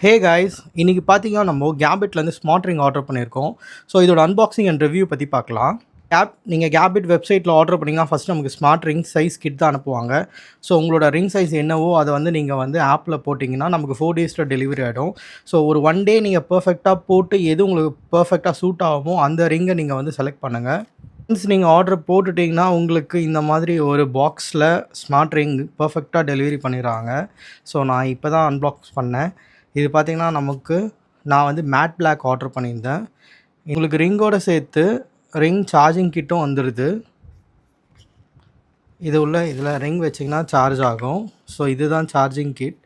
Hey guys, இன்னைக்கு பார்த்தீங்கன்னா நம்ம கேபிட்லேருந்து ஸ்மார்ட் ரிங் ஆர்டர் பண்ணியிருக்கோம். ஸோ இதோட அன்பாக்சிங் அண்ட் ரிவ்யூ பற்றி பார்க்கலாம். நீங்கள் கேபிட் வெப்சைட்டில் ஆர்டர் பண்ணிங்கன்னா ஃபஸ்ட் நமக்கு ஸ்மார்ட் ரிங் சைஸ் கிட் தான் அனுப்புவாங்க. ஸோ உங்களோட ரிங் சைஸ் என்னவோ அதை வந்து நீங்கள் வந்து ஆப்பில் போட்டிங்கன்னா நமக்கு 4 டேஸில் டெலிவரி ஆகிடும். ஸோ ஒரு 1 டே நீங்கள் பர்ஃபெக்டாக போட்டு எது உங்களுக்கு பர்ஃபெக்டாக சூட் ஆகுமோ அந்த ரிங்கை நீங்கள் வந்து செலக்ட் பண்ணுங்கள். ஒன்ஸ் நீங்கள் ஆர்டர் போட்டுட்டிங்கன்னா உங்களுக்கு இந்த மாதிரி ஒரு பாக்ஸில் ஸ்மார்ட் ரிங் பர்ஃபெக்டாக டெலிவரி பண்ணிடுறாங்க. ஸோ நான் இப்போ தான் அன்பாக்ஸ் பண்ணேன். இது பார்த்திங்கன்னா நமக்கு நான் வந்து மேட் பிளாக் ஆர்டர் பண்ணியிருந்தேன். உங்களுக்கு ரிங்கோடு சேர்த்து ரிங் சார்ஜிங் கிட்டும் வந்துடுது. இதில் ரிங் வச்சிங்கன்னா சார்ஜ் ஆகும். ஸோ இதுதான் சார்ஜிங் கிட்.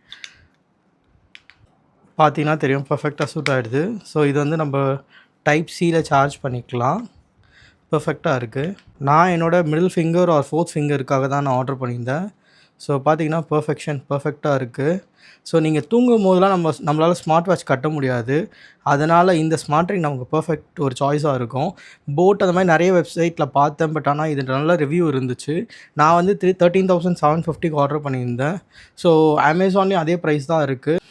பார்த்தீங்கன்னா தெரியும், பர்ஃபெக்டாக சூட் ஆகிடுது. ஸோ இது வந்து நம்ம டைப் சியில் சார்ஜ் பண்ணிக்கலாம். பர்ஃபெக்டாக இருக்குது. நான் என்னோடய மிடில் ஃபிங்கர் ஆர் 4th ஃபிங்கருக்காக தான் நான் ஆர்டர் பண்ணியிருந்தேன். ஸோ பார்த்தீங்கன்னா பர்ஃபெக்டாக இருக்குது. ஸோ நீங்கள் தூங்கும் போதெல்லாம் நம்மளால் ஸ்மார்ட் வாட்ச் கட்ட முடியாது. அதனால் இந்த ஸ்மார்ட் ரிங் நமக்கு பர்ஃபெக்ட் ஒரு சாய்ஸாக இருக்கும். போட் அந்த மாதிரி நிறைய வெப்சைட்டில் பார்த்தேன். பட் ஆனால் இது நல்ல ரிவ்யூ இருந்துச்சு. நான் வந்து 13,750க்கு ஆர்டர் பண்ணியிருந்தேன். ஸோ அமேசான்லேயும் அதே ப்ரைஸ் தான் இருக்குது.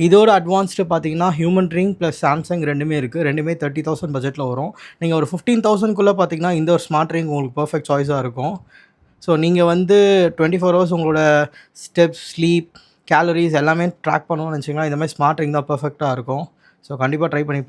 இதோட அட்வான்ஸ்டு பார்த்தீங்கன்னா ஹியூமன் ரிங் ப்ளஸ் சாம்சங் ரெண்டுமே இருக்குது. ரெண்டுமே 30,000 பட்ஜெட்டில் வரும். நீங்கள் ஒரு 15,000க்குள்ளே பார்த்தீங்கன்னா இந்த ஒரு ஸ்மார்ட் ரிங் உங்களுக்கு பர்ஃபெக்ட் சாய்ஸாக இருக்கும். ஸோ நீங்கள் வந்து 24 ஹவர்ஸ் உங்களோட ஸ்டெப்ஸ், ஸ்லீப், கேலரிஸ் எல்லாமே ட்ராக் பண்ணணும்னு நினச்சிங்கன்னா இந்த மாதிரி ஸ்மார்ட் ரிங் தான் பர்ஃபெக்டாக இருக்கும். ஸோ கண்டிப்பாக ட்ரை பண்ணி